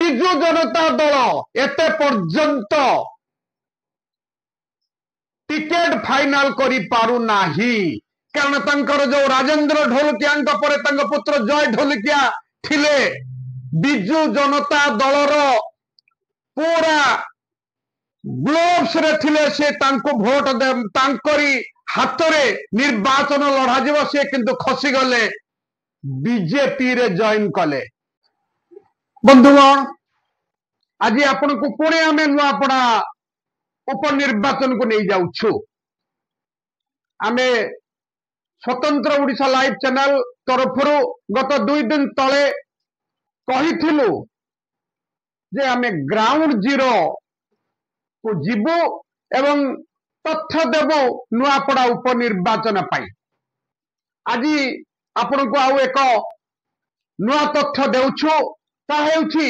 ବିଜୁ ଜନତା ଦଳ ଏତେ ପର୍ଯ୍ୟନ୍ତ टिकेट फाइनाल करि पारु नाही कारण तांकर जो राजेंद्र ढोलकिया परे तांक पुत्र जय ढोलकिया थिले बिजु जनता दलर पूरा ग्लोब्स रे थिले से तांको भोट दे तांकरी हाथ रे निर्वाचन लड़ा जीव से किंतु खसी गले बीजेपी रे जॉइन कले। बंधुगण आज आपण को पुणे आमे नुआपड़ा उपनिर्वाचन को नहीं जाउछु। आमे स्वतंत्र ओडिशा लाइव चैनल तरफरु गत 2 दिन तले कहिथिलु जे आमे ग्राउंड जीरो को जीवु एवं तथ्य देबु नुआपड़ा उपनिर्वाचन पाई। आज आपण को आउ एक नुआ तथ्य देउछु ता हेउछि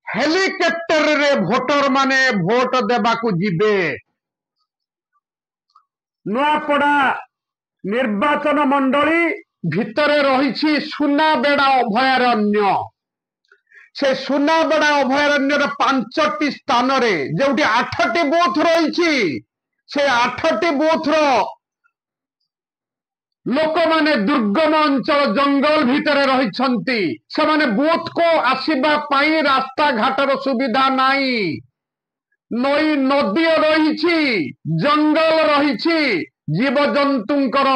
हेलिकॉप्टर रे भोटर माने भोट देबा को जिबे। नुआपड़ा निर्वाचन मंडली भितरे रही सुनाबेड़ा अभयारण्य से सुनाबेड़ा अभयारण्य 5टी स्थान रे जोटी 8टी बूथ रही से 8टी बूथ रो लोक माने दुर्गम अंचल जंगल भितरे रही से माने बूथ को आसीबा पाई रास्ता घाटर सुविधा नाई नई नदी रही जंगल रही जीव जंतुंकर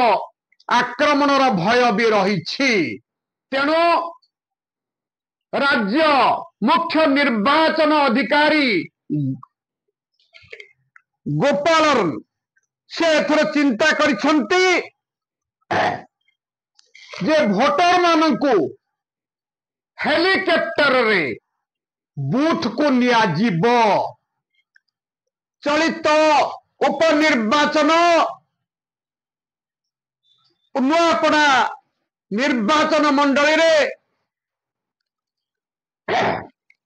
आक्रमणर भय भी रही। तेणु राज्य मुख्य निर्वाचन अधिकारी गोपाल से एथर चिंता करिसंती जे भोटर मानकु हेलिकॉप्टर रे बूथ को निया जीवो। चलित उपनिर्वाचन नुआपड़ा निर्वाचन मंडली रे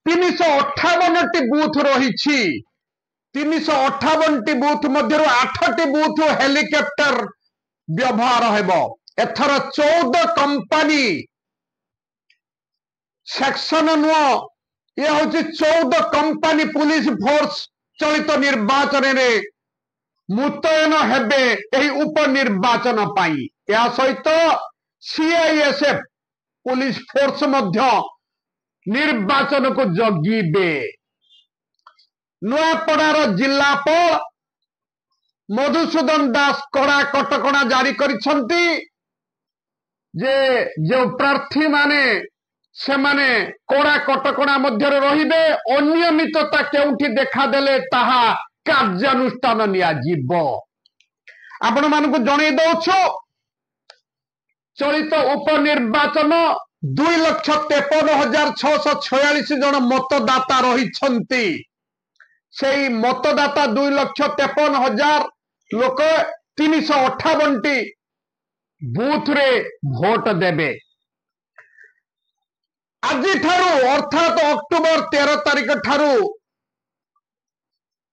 358टी बूथ रही 358टी बूथ मध्य 8टी बूथ हेलिकॉप्टर व्यवहार हेबो। एथर 14 कंपनी सेक्शन नुआ ये होची 14 कंपनी पुलिस फोर्स चलित निर्वाचन रे मुतयन हेबे एही उपनिर्वाचन पाई। या सहित सीआईएसएफ पुलिस फोर्स मध्य निर्वाचन को जगीबे। नुआपड़ार जिलापाल मधुसूदन दास कड़ा कटकणा जारी करिसंती जे जो प्रार्थी माने से माने कड़ा कटकणा मध्य रहिबे अनियमितता केउठी देखा देले ताहा कार्यानुष्ठान निया जीवो। आपण मानकु जणै दउछु चलित उपनिर्वाचन 2,53,646 जन मतदाता रही से मतदाता 2,53,000 लोक 358टी बूथ रे भोट देबे। आज ठारू अर्थात अक्टोबर 13 तारिख ठारू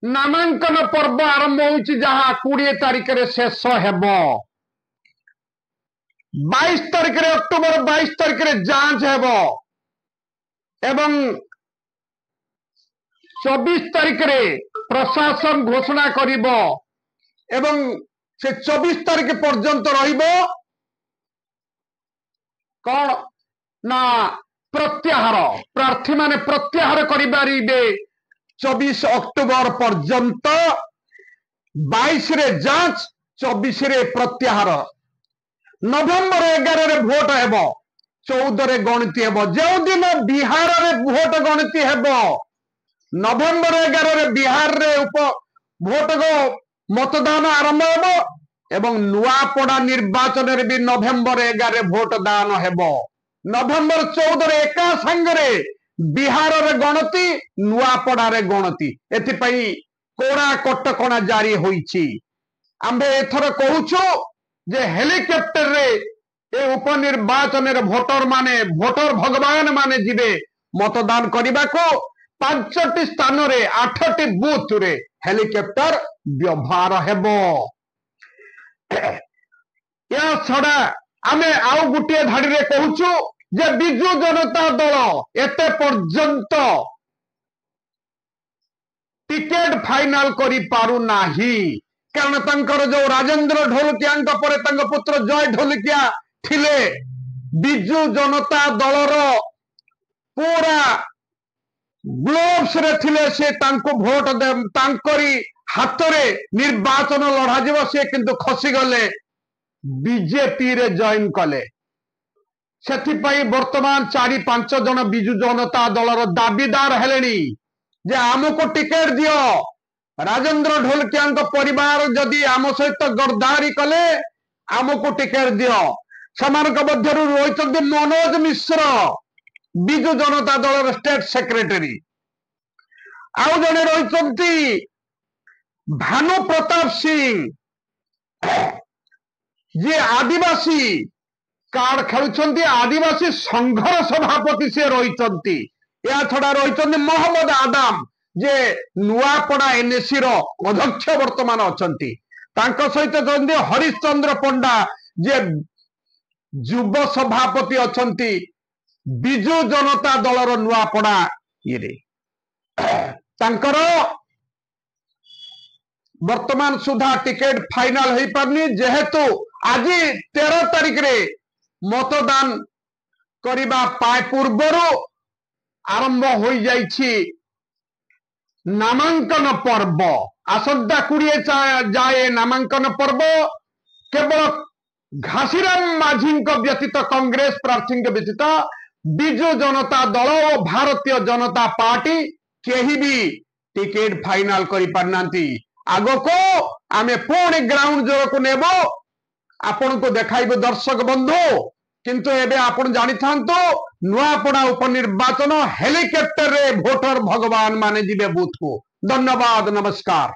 नामांकन पर्व आरंभ होइछि जहा 20 तारिख रे शेष हेबो। 22 तारिख रे अक्टोबर 22 तारिख रे जांच हेबो एवं 24 तारिख रे प्रशासन घोषणा करिबो एवं से 24 तारिख पर्यंत रहिबो कौन ना प्रत्याहार प्रार्थी माने प्रत्याहार करिबारिबे 24 अक्टोबर पर्यंत। 22 रे जांच 24 रे प्रत्याहार नवेम्बर 11 रे भोट हेबो 14 रे गणति हेबो। जो दिन बिहार रे भोट गणति हेबो नवेम्बर 11 रे बिहार रे भोट को मतदान आरंभ हेबो एवं नुआपड़ा निर्वाचन रे भी नवेम्बर 11 रे भोट दान हेबो। नवेम्बर 14 रे एका संगरे बिहार रे गणति नुआपड़ा रे गणति एथिपई कोड़ा कटकणा जारी होईछि। आम्भे एथर कहूछु जे हेलिकॉप्टर रे ए उपनिर्वाचन रे भोटर माने भोटर भगवान माने जिबे मतदान करबा को 5टी स्थान रे 8टी बूथ रे हेलिकॉप्टर व्यवहार हेबो। या छड़ा आमे आउ गुटिए धाड़ी रे कहूछु जे विजु जनता दल एते पर्यंत टिकेट फाइनाल करि पारु नाही कारण तंकर जो राजेंद्र ढोलकिया पर पुत्र जय ढोलकिया थिले विजु जनता दलर पूरा ग्लोब्स रे थिले से तांको भोट दे तांकरी हाथ रे निर्वाचन लड़ा जीव से किंतु खसी गले बीजेपी रे जॉइन कले सेथिपाई वर्तमान 4-5 जन विजु जनता दलर दाबीदार हेलेनी जे आमको टिकेट दियो राजेंद्र ढोलकिया परिवार जदि आम सहित गद्दारी कले आमको टिकेट दियो समान मध्य रही मनोज मिश्र विजु जनता दल स्टेट सेक्रेटरी आउ जने रही भानु प्रताप सिंह जे आदिवासी कार्ड खेलुंट आदिवासी संघर सभापति से रही या छड़ा रही मोहम्मद आदम जे नुआपड़ा एनएसी रो अध्यक्ष वर्तमान अच्छा सहित हरिश्चंद्र पंडा जे युव सभापति अच्छा विजु जनता दलर नुआपड़ा ये वर्तमान सुधा टिकेट फाइनाल हो पारनी जेहेतु आज 13 तारिख रे मतदान करिबा पाए पूर्वर आरंभ हो जाइछि नामांकन पर्व आसंता 20 जाए नामांकन पर्व केवल घासीराम माझी व्यतीत कांग्रेस प्रार्थी व्यतीत विजु जनता दल और भारतीय जनता पार्टी केही भी टिकेट फाइनाल करि पारनांती आगो को आमे पुणी ग्राउंड जोर को नेबो आपण को देखाइबो दर्शक बंधु किंतु एबे आपण जानि थांतो नुआपड़ा उपनिर्वाचन हेलिकॉप्टर रे वोटर भगवान माने जिबे बूथ को धन्यवाद नमस्कार।